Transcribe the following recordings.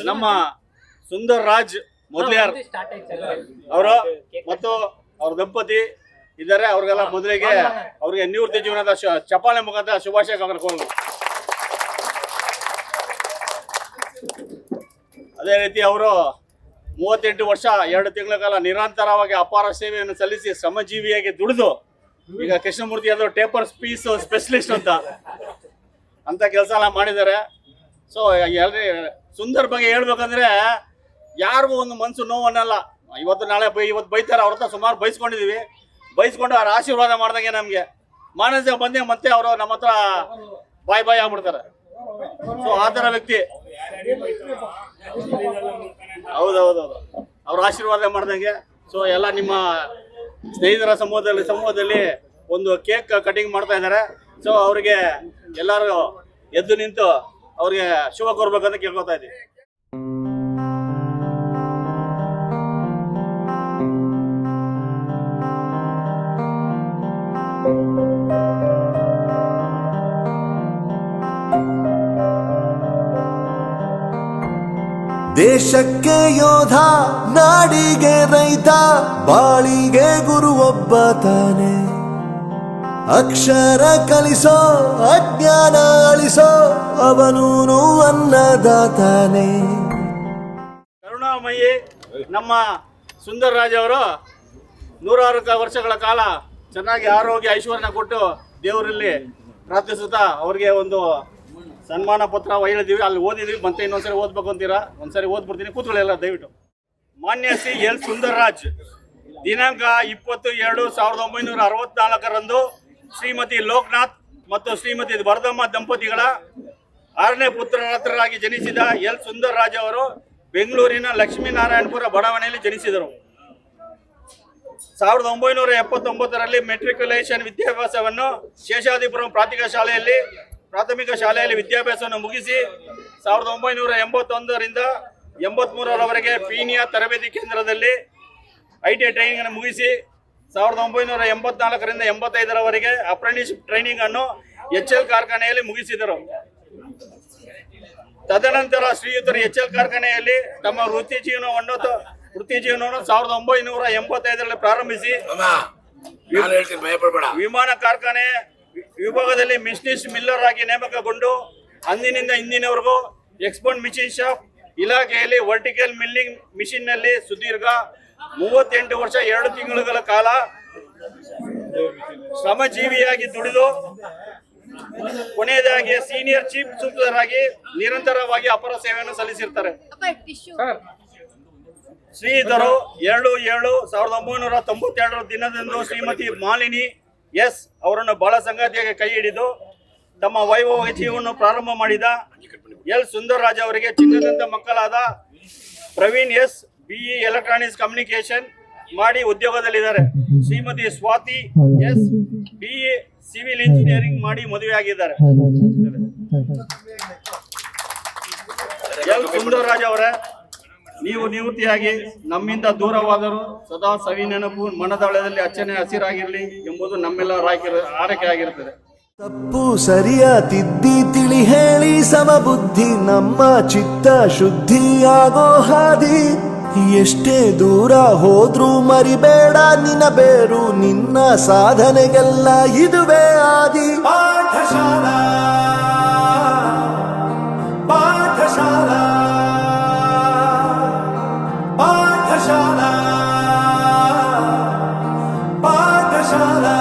ನಮ್ಮ ಸುಂದರ್ ರಾಜ್ ಮೊದಲಿಯಾರ್ ಅವರು ಮತ್ತು ಅವ್ರ ದಂಪತಿ ಇದ್ದಾರೆ. ಅವ್ರಿಗೆಲ್ಲ ಮೊದಲಿಗೆ ಅವ್ರಿಗೆ ನಿವೃತ್ತಿ ಜೀವನದ ಚಪ್ಪಾಳೆ ಮುಖಾಂತರ ಶುಭಾಶಯ ಕೋರೋಣ. ಅದೇ ರೀತಿ ಅವರು 38 ವರ್ಷ 2 ತಿಂಗಳ ಕಾಲ ನಿರಂತರವಾಗಿ ಅಪಾರ ಸೇವೆಯನ್ನು ಸಲ್ಲಿಸಿ ಶ್ರಮಜೀವಿಯಾಗಿ ದುಡಿದು ಈಗ ಕೃಷ್ಣಮೂರ್ತಿ ಅವರು ಟೇಪರ್ ಪೀಸ್ ಸ್ಪೆಷಲಿಸ್ಟ್ ಅಂತ ಕೆಲಸ ಎಲ್ಲ ಮಾಡಿದ್ದಾರೆ. ಸೊ ಎಲ್ರಿ ಸುಂದರ್ ಬಗ್ಗೆ ಹೇಳ್ಬೇಕಂದ್ರೆ ಯಾರಿಗೂ ಒಂದು ಮನಸ್ಸು ನೋವನ್ನಲ್ಲ. ಇವತ್ತು ನಾಳೆ ಇವತ್ತು ಬೈತಾರೆ, ಅವ್ರ ಹತ್ರ ಸುಮಾರು ಬೈಸ್ಕೊಂಡು ಅವ್ರ ಆಶೀರ್ವಾದ ಮಾಡ್ದಂಗೆ ನಮಗೆ ಮಾನಸ ಬಂದೆ ಮತ್ತೆ ಅವರು ನಮ್ಮ ಹತ್ರ ಬಾಯ್ ಆಗ್ಬಿಡ್ತಾರೆ. ಸೊ ಆ ಥರ ವ್ಯಕ್ತಿ. ಹೌದೌದು, ಅವ್ರ ಆಶೀರ್ವಾದ ಮಾಡ್ದಂಗೆ. ಸೊ ಎಲ್ಲ ನಿಮ್ಮ ಸ್ನೇಹಿತರ ಸಮೂಹದಲ್ಲಿ ಒಂದು ಕೇಕ್ ಕಟಿಂಗ್ ಮಾಡ್ತಾ ಇದ್ದಾರೆ. ಸೊ ಅವ್ರಿಗೆ ಎಲ್ಲರೂ ಎದ್ದು ನಿಂತು ಅವ್ರಿಗೆ ಶುಭ ಕೋರ್ಬೇಕಂತ ಕೇಳ್ಕೊತಾ ಇದ್ದೀವಿ. ದೇಶಕ್ಕೆ ಯೋಧ, ನಾಡಿಗೆ ರೈತ, ಬಾಳಿಗೆ ಗುರು ಒಬ್ಬ ತಾನೆ. ಅಕ್ಷರ ಕಲಿಸೋ, ಅಜ್ಞಾನ ಅಳಿಸೋ, ಅವನೂನು ಅನ್ನದಾತಾನೆ. ಕರುಣಾಮಯಿ ನಮ್ಮ ಸುಂದರ್ ರಾಜ್ ಅವರು 106 ವರ್ಷಗಳ ಕಾಲ ಚೆನ್ನಾಗಿ ಆರೋಗ್ಯ ಐಶ್ವರ್ಯ ಕೊಟ್ಟು ದೇವರಲ್ಲಿ ಪ್ರಾರ್ಥಿಸುತ್ತಾ ಅವ್ರಿಗೆ ಒಂದು ಸನ್ಮಾನ ಪತ್ರ ಹೇಳಿದೀವಿ. ಅಲ್ಲಿ ಓದಿದ್ವಿ, ಮತ್ತೆ ಇನ್ನೊಂದ್ಸರಿ ಓದ್ಬೇಕು ಅಂತೀರಾ? ಒಂದ್ಸರಿ ಓದ್ಬಿಡ್ತೀನಿ, ಕೂತ್ಕೊಳ್ಳಿ ದಯವಿಟ್ಟು. ಮಾನ್ಯ ಸಿ ಎಲ್ ಸುಂದರ್ ರಾಜ್ ದಿನಾಂಕ 20-7-1964 ಶ್ರೀಮತಿ ಲೋಕನಾಥ್ ಮತ್ತು ಶ್ರೀಮತಿ ವರದಮ್ಮ ದಂಪತಿಗಳ 6ನೇ ಪುತ್ರರಾಗಿ ಜನಿಸಿದ ಎಲ್ ಸುಂದರ್ ರಾಜ್ ಅವರು ಬೆಂಗಳೂರಿನ ಲಕ್ಷ್ಮೀನಾರಾಯಣಪುರ ಬಡಾವಣೆಯಲ್ಲಿ ಜನಿಸಿದರು. 1979ರಲ್ಲಿ ಮೆಟ್ರಿಕ್ಯುಲೇಷನ್ ವಿದ್ಯಾಭ್ಯಾಸವನ್ನು ಶೇಷಾದಿಪುರಂ ಪ್ರಾಥಮಿಕ ಶಾಲೆಯಲ್ಲಿ ವಿದ್ಯಾಭ್ಯಾಸವನ್ನು ಮುಗಿಸಿ 1981ರಿಂದ 83ರವರೆಗೆ ಪೀನಿಯಾ ತರಬೇತಿ ಕೇಂದ್ರದಲ್ಲಿ ITI ಟ್ರೈನಿಂಗ್ ಅನ್ನು ಮುಗಿಸಿ 1984ರಿಂದ 85ರವರೆಗೆ ಅಪ್ರೆಂಟಿಸ್ಶಿಪ್ ಟ್ರೈನಿಂಗ್ ಅನ್ನು HL ಕಾರ್ಖಾನೆಯಲ್ಲಿ ಮುಗಿಸಿದರು. ತದನಂತರ ಶ್ರೀಯುತರು HL ಕಾರ್ಖಾನೆಯಲ್ಲಿ ತಮ್ಮ ವೃತ್ತಿ ಜೀವನವನ್ನು 1985ರಲ್ಲಿ ಪ್ರಾರಂಭಿಸಿ ವಿಮಾನ ಕಾರ್ಖಾನೆ ವಿಭಾಗದಲ್ಲಿ ಮಿಷನಿಸ್ಟ್ ಮಿಲ್ಲರ್ ಆಗಿ ನೇಮಕಗೊಂಡು ಅಂದಿನಿಂದ ಇಂದಿನವರೆಗೂ ಎಕ್ಸ್ಪೋರ್ಟ್ ಮಿಷಿನ್ ಶಾಪ್ ಇಲಾಖೆಯಲ್ಲಿ ವರ್ಟಿಕಲ್ ಮಿಲ್ಲಿಂಗ್ ಮಿಷಿನ್ ನಲ್ಲಿ ಸುದೀರ್ಘ 38 ವರ್ಷ 2 ತಿಂಗಳುಗಳ ಕಾಲ ಶ್ರಮಜೀವಿಯಾಗಿ ದುಡಿದು ಕೊನೆಯದಾಗಿ ಸೀನಿಯರ್ ಚೀಫ್ ಸೂಪರ್ವೈಸರ್ ಆಗಿ ನಿರಂತರವಾಗಿ ಅಪಾರ ಸೇವೆಯನ್ನು ಸಲ್ಲಿಸಿರ್ತಾರೆ. ಶ್ರೀಧರು 2/7/1992 ದಿನದಂದು ಶ್ರೀಮತಿ ಮಾಲಿನಿ ಎಸ್ ಅವರನ್ನು ಬಾಳ ಸಂಗಾತಿಯಾಗಿ ಕೈ ಹಿಡಿದು ತಮ್ಮ ವೈಭವ ಜೀವನವನ್ನು ಪ್ರಾರಂಭ ಮಾಡಿದ ಎಲ್ ಸುಂದರ್ ರಾಜ್ ಅವರಿಗೆ ಚಿನ್ನದಂತ ಮಕ್ಕಳಾದ Praveen S BE electronics communication ಮಾಡಿ ಉದ್ಯೋಗದಲ್ಲಿದ್ದಾರೆ. Shrimati Swathi S BE civil engineering ಮಾಡಿ ಮದುವೆಯಾಗಿದ್ದಾರೆ. ಎಲ್ ಸುಂದರ್ ರಾಜ್ ಅವರೇ, ನೀವು ನಿವೃತ್ತಿಯಾಗಿ ನಮ್ಮಿಂದ ದೂರವಾದರೂ ಸದಾ ಸವಿ ನೆನಪು ಮನದಾಳದಲ್ಲಿ ಅಚ್ಚನೆ ಹಸಿರಾಗಿರಲಿ ಎಂಬುದು ನಮ್ಮೆಲ್ಲರ ಆರೈಕೆ ಆಗಿರುತ್ತದೆ. ತಪ್ಪು ಸರಿಯ ತಿದ್ದಿ ತಿಳಿ ಹೇಳಿ ಸಮಬುದ್ಧಿ ನಮ್ಮ ಚಿತ್ತ ಶುದ್ಧಿಯಾಗೋ ಹಾದಿ. ಎಷ್ಟೇ ದೂರ ಹೋದ್ರೂ ಮರಿಬೇಡ ನಿನ್ನ ಬೇರು, ನಿನ್ನ ಸಾಧನೆಗೆಲ್ಲ ಇದುವೇ ಆದಿ. ಪಾಠಶಾಲಾ ಪಾಠಶಾಲಾ ಪಾಠಶಾಲಾ ಪಾಠಶಾಲಾ.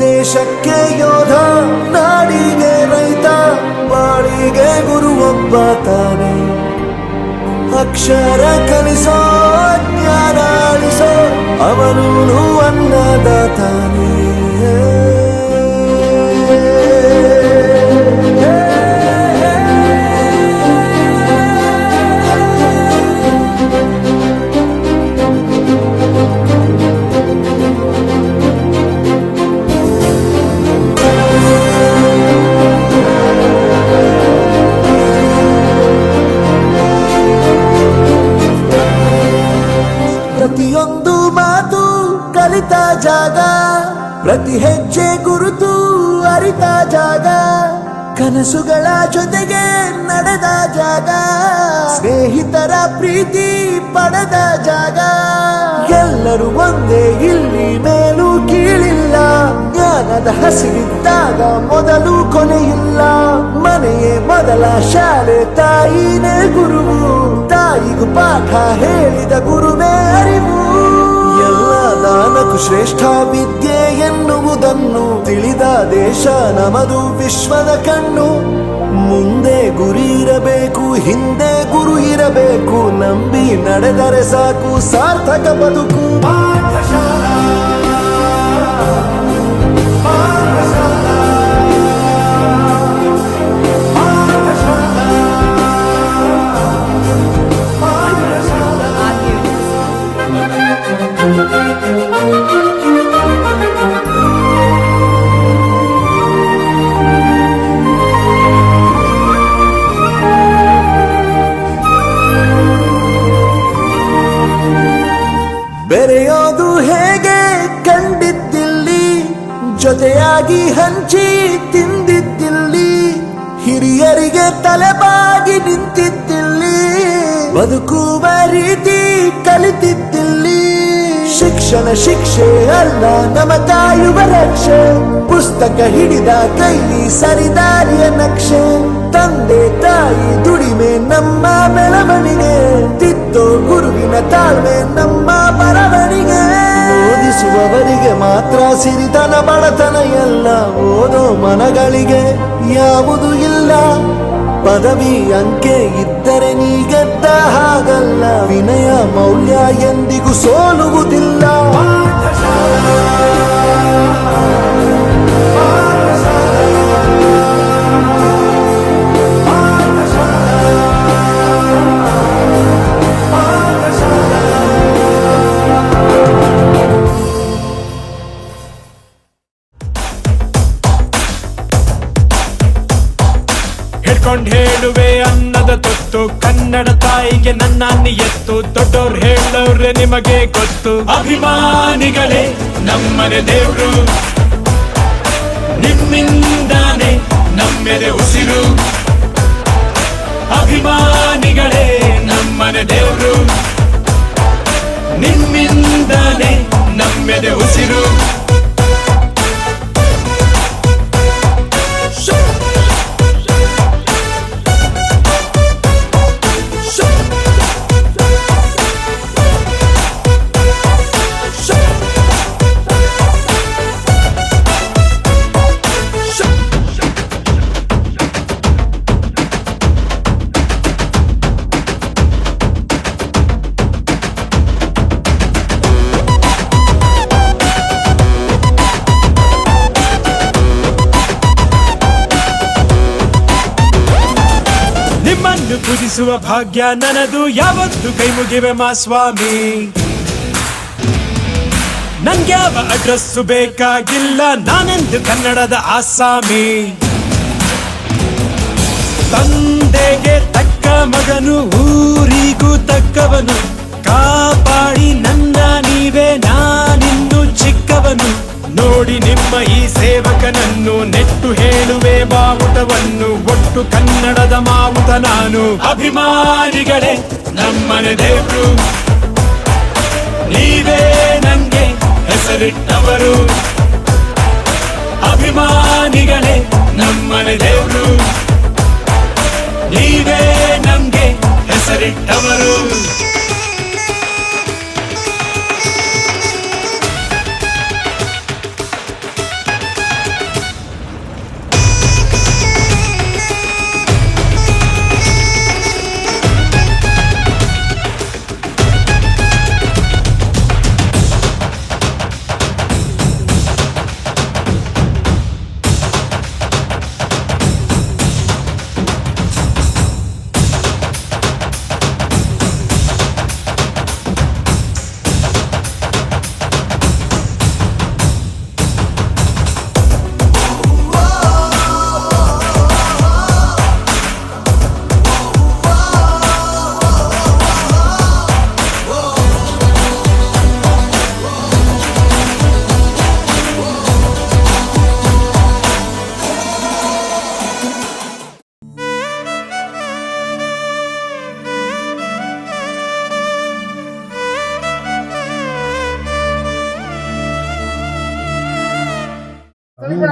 ದೇಶಕ್ಕೆ ಯೋಧ, ನಾಡಿಗೆ ರೈತ, ಬಾಳಿಗೆ ಗುರು ಒಬ್ಬ ತಾನೆ. ಅಕ್ಷರ ಕಲಿಸೋ, ಜ್ಞಾನ ಅಳಿಸೋ, ಅವನೂನು ಅನ್ನದಾತಾನೆ. ಪ್ರತಿ ಹೆಜ್ಜೆ ಗುರುತು ಅರಿತ ಜಾಗ, ಕನಸುಗಳ ಜೊತೆಗೆ ನಡೆದ ಜಾಗ, ಸ್ನೇಹಿತರ ಪ್ರೀತಿ ಪಡೆದ ಜಾಗ. ಎಲ್ಲರೂ ಒಂದೇ ಇಲ್ಲಿ, ಮೇಲೂ ಕೀಳಿಲ್ಲ. ಜ್ಞಾನದ ಹಸಿವಿದ್ದಾಗ ಮೊದಲು ಕೊನೆಯಿಲ್ಲ. ಮನೆಯೇ ಮೊದಲ ಶಾಲೆ, ತಾಯಿನೇ ಗುರುವು. ತಾಯಿಗೂ ಪಾಠ ಹೇಳಿದ ಗುರುವೇ ಅರಿವು. ಎಲ್ಲ ದಾನಕ್ಕೂ ಶ್ರೇಷ್ಠ ವಿದ್ಯೆ ಎನ್ನುವುದನ್ನು ತಿಳಿದ ದೇಶ ನಮದು, ವಿಶ್ವದ ಕಣ್ಣು. ಮುಂದೆ ಗುರಿ ಇರಬೇಕು, ಹಿಂದೆ ಗುರು ಇರಬೇಕು. ನಂಬಿ ನಡೆದರೆ ಸಾಕು, ಸಾರ್ಥಕ ಬದುಕು. ಪಾಠಶಾಲಾ, ಪಾಠಶಾಲಾ, ಪಾಠಶಾಲಾ, ಪಾಠಶಾಲಾ. ಬೆರೆಯೋದು ಹೇಗೆ ಕಂಡಿದ್ದಿಲ್ಲಿ, ಜೊತೆಯಾಗಿ ಹಂಚಿ ತಿಂದಿದ್ದಿಲ್ಲಿ. ಹಿರಿಯರಿಗೆ ತಲೆಬಾಗಿ ನಿಂತಿದ್ದಿಲ್ಲಿ, ಬದುಕುವ ರೀತಿ ಕಲಿತಿದ್ದಿಲ್ಲಿ. ಶಿಕ್ಷಣ ಶಿಕ್ಷೆ ಅಲ್ಲ, ನಮ ಕಾಯುವ ರಕ್ಷೆ. ಪುಸ್ತಕ ಹಿಡಿದ ಕೈ ಸರಿದಾರಿಯ ನಕ್ಷೆ. ತಂದೆ ತಾಯಿ ದುಡಿಮೆ ನಮ್ಮ ಬೆಳವಣಿಗೆ. ತಿದ್ದೋ ಗುರುವಿನ ತಾಳ್ಮೆ ನಮ್ಮ ಬರವಣಿಗೆ. ಓದಿಸುವವರಿಗೆ ಮಾತ್ರ ಸಿರಿತನ ಬಡತನ ಎಲ್ಲ. ಓದೋ ಮನಗಳಿಗೆ ಯಾವುದು ಇಲ್ಲ. ಪದವಿ ಅಂಕೆ ಇದ್ದರೆ ನೀ ಗೆದ್ದ ಹಾಗಲ್ಲ. ವಿನಯ ಮೌಲ್ಯ ಎಂದಿಗೂ ಸೋಲುವುದಿಲ್ಲ. ಹಿಡ್ಕೊಂಡ್ ಹೇಳುವೆ ಅನ್ನದ ತೊತ್ತು, ಕನ್ನಡ ತಾಯಿಗೆ ನನ್ನ ಎತ್ತು. ದೊಡ್ಡೋರ್ ಹೇಳೋರೆ ನಿಮಗೆ ಗೊತ್ತು. ಅಭಿಮಾನಿಗಳೇ ನಮ್ಮನೆ ದೇವ್ರು, ನಿಮ್ಮಿಂದಾನೆ ನಮ್ಮೆದೆ ಉಸಿರು. ಅಭಿಮಾನಿಗಳೇ ನಮ್ಮನೆ ದೇವ್ರು, ನಿಮ್ಮಿಂದಾನೆ ನಮ್ಮೆದೆ ಉಸಿರು. ನಿಮ್ಮನ್ನು ಪೂಜಿಸುವ ಭಾಗ್ಯ ನನದು, ಯಾವತ್ತು ಕೈ ಮುಗಿವೆ ಮಾ ಸ್ವಾಮಿ. ನನ್ಗ್ಯಾವ ಅಡ್ರೆಸ್ಸು ಬೇಕಾಗಿಲ್ಲ, ನಾನೆಂದು ಕನ್ನಡದ ಆಸಾಮಿ. ತಂದೆಗೆ ತಕ್ಕ ಮಗನು, ಊರಿಗೂ ತಕ್ಕವನು. ಕಾಪಾಡಿ ನನ್ನ ನೀವೇ, ನಾನಿನ್ನು ಚಿಕ್ಕವನು. ನೋಡಿ ನಿಮ್ಮ ಈ ಸೇವಕನನ್ನು, ನೆಟ್ಟು ಹೇಳುವೆ ಬಾವುಟವನ್ನು. ಒಟ್ಟು ಕನ್ನಡದ ಮಾವುತ ನಾನು. ಅಭಿಮಾನಿಗಳೇ ನಮ್ಮನೆ ದೇವ್ರು, ನೀವೇ ನಂಗೆ ಹೆಸರಿಟ್ಟವರು. ಅಭಿಮಾನಿಗಳೇ ನಮ್ಮನೆ ದೇವ್ರು, ನೀವೇ ನಂಗೆ ಹೆಸರಿಟ್ಟವರು.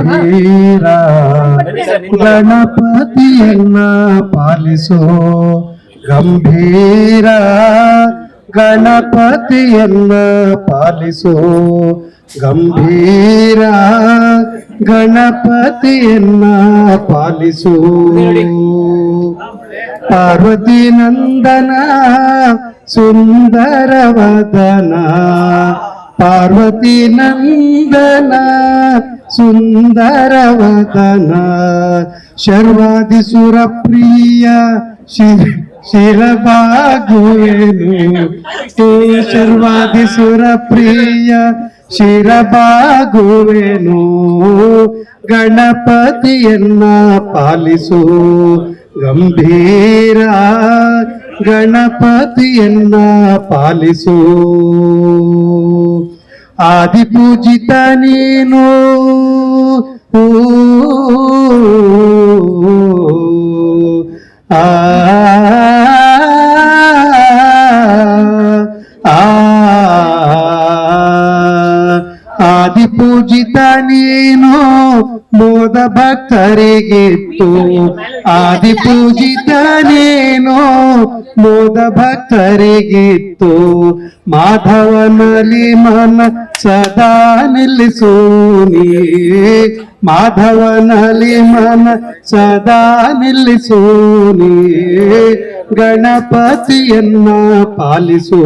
ಗಂಭೀರ ಗಣಪತಿಯನ್ನ ಪಾಲಿಸೋ ಗಂಭೀರ ಗಣಪತಿಯನ್ನ ಪಾಲಿಸೋ ಗಂಭೀರ ಗಣಪತಿಯನ್ನ ಪಾಲಿಸೋ ಪಾರ್ವತಿ ನಂದನ ಸುಂದರ ವದನ ಪಾರ್ವತಿ ನಂದನ ಸುಂದರ ವದನ ಶರ್ವಾದಿ ಸುರಪ್ರಿಯ ಶಿರಬಾಗುವೆನು ಶರ್ವಾದಿ ಸುರಪ್ರಿಯ ಶಿರಬಾಗುವೆನು ಗಣಪತಿಯನ್ನ ಪಾಲಿಸು ಗಂಭೀರ ಗಣಪತಿಯನ್ನ ಪಾಲಿಸು ಆದಿಪೂಜಿತ ನೀನು ಆ ಆದಿಪೂಜಿತ ನೀನು ಮೋದ ಭಕ್ತರಿಗಿತ್ತು ಆದಿಪೂಜಿತ ನೀನು ಮೋದ ಭಕ್ತರಿಗಿತ್ತು ಮಾಧವನಲ್ಲಿ ಮನ ಸದಾ ನಿಲ್ಲಿಸು ನೀ ಮಾಧವನಲ್ಲಿ ಮನ ಸದಾ ನಿಲ್ಲಿಸು ನೀ ಗಣಪತಿಯನ್ನ ಪಾಲಿಸು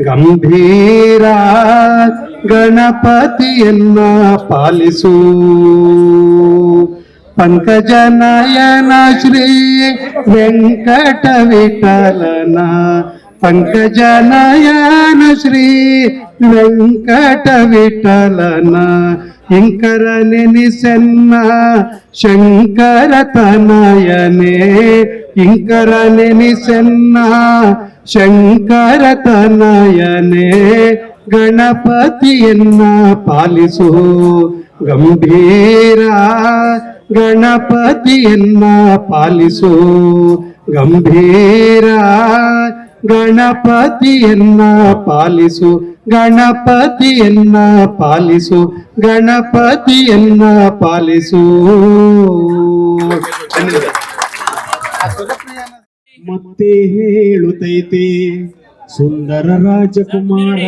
ಗಂಭೀರ ಗಣಪತಿಯನ್ನ ಪಾಲಿಸು ಪಂಕಜನಯನ ಶ್ರೀ ವೆಂಕಟ ವಿಠಲನ ಪಂಕಜನಯನ ಶ್ರೀ ವೆಂಕಟ ವಿಠಲನ ಇಂಕರ ನೆನಿಸನ್ನ ಶಂಕರ ತನಯನೇ ಇಂಕರ ನೆನಿಸನ್ನ ಶಂಕರ ತನಯನೇ ಗಣಪತಿಯನ್ನ ಪಾಲಿಸು ಗಂಭೀರ ಗಣಪತಿಯನ್ನ ಪಾಲಿಸು ಗಂಭೀರ ಗಣಪತಿಯನ್ನ ಪಾಲಿಸು ಗಣಪತಿಯನ್ನ ಪಾಲಿಸು ಗಣಪತಿಯನ್ನ ಪಾಲಿಸು ಮತ್ತೆ ಹೇಳುತ್ತೈತೆ ಸುಂದರ ರಾಜಕುಮಾರ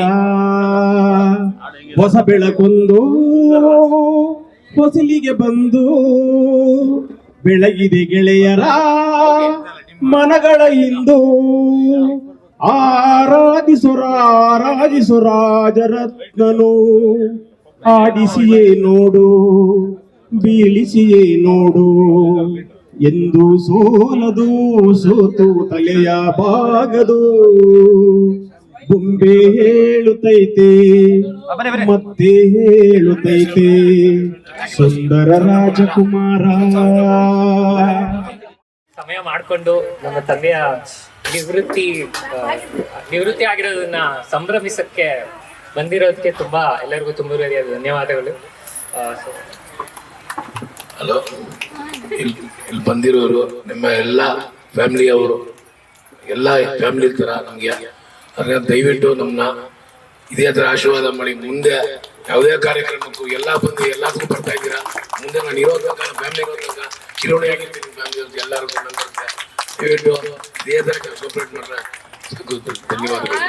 ಹೊಸ ಬೆಳಕೊಂದು ಹೊಸಲಿಗೆ ಬಂದು ಬೆಳಗಿದೆ ಗೆಳೆಯರ ಮನಗಳ ಇಂದು ಆರಾಧಿಸು ರಾಜರತ್ನನು ಆಡಿಸಿಯೇ ನೋಡು ಬೀಳಿಸಿಯೇ ನೋಡು ಎಂದು ಸೋಲದು ಸೋತು ತಲೆಯ ಬಾಗದು ಬೊಂಬೆ ಹೇಳುತ್ತೈತೆ ಮತ್ತೆ ಹೇಳುತ್ತೈತೆ ಸುಂದರ ರಾಜಕುಮಾರ ಸಮಯ ಮಾಡಿಕೊಂಡು ನಮ್ಮ ತಂದೆಯ ನಿವೃತ್ತಿ ಆಗಿರೋದನ್ನ ಸಂಭ್ರಮಿಸಕ್ಕೆ ಬಂದಿರೋದಕ್ಕೆ ತುಂಬಾ ಎಲ್ಲರಿಗೂ ತುಂಬ ಧನ್ಯವಾದಗಳು. ಹಲೋ, ಇಲ್ಲಿ ಬಂದಿರೋರು ನಿಮ್ಮ ಎಲ್ಲ ಫ್ಯಾಮಿಲಿಯವರು ಎಲ್ಲ ಫ್ಯಾಮಿಲಿ ಥರ ನಮಗೆ ಅದನ್ನ ದಯವಿಟ್ಟು ನಮ್ಮನ್ನ ಇದೇ ಥರ ಆಶೀರ್ವಾದ ಮಾಡಿ ಮುಂದೆ ಯಾವುದೇ ಕಾರ್ಯಕ್ರಮಕ್ಕೂ ಎಲ್ಲ ಬಂದು ಎಲ್ಲದಕ್ಕೂ ಬರ್ತಾ ಇದ್ದೀರಾ. ಮುಂದೆ ನಾನು ಇರೋದ್ರಾಗ ಫ್ಯಾಮಿಲಿ ಇರೋದ್ರಾಗ ಚಿರೋಣಿ ಆಗಿರ್ತೀನಿ ಫ್ಯಾಮಿಲಿ ಎಲ್ಲರಿಗೂ ನಂಬರುತ್ತೆ. ದಯವಿಟ್ಟು ಇದೇ ಥರ ಸಪೋರ್ಟ್ ಮಾಡ್ರೆ ಧನ್ಯವಾದಗಳು.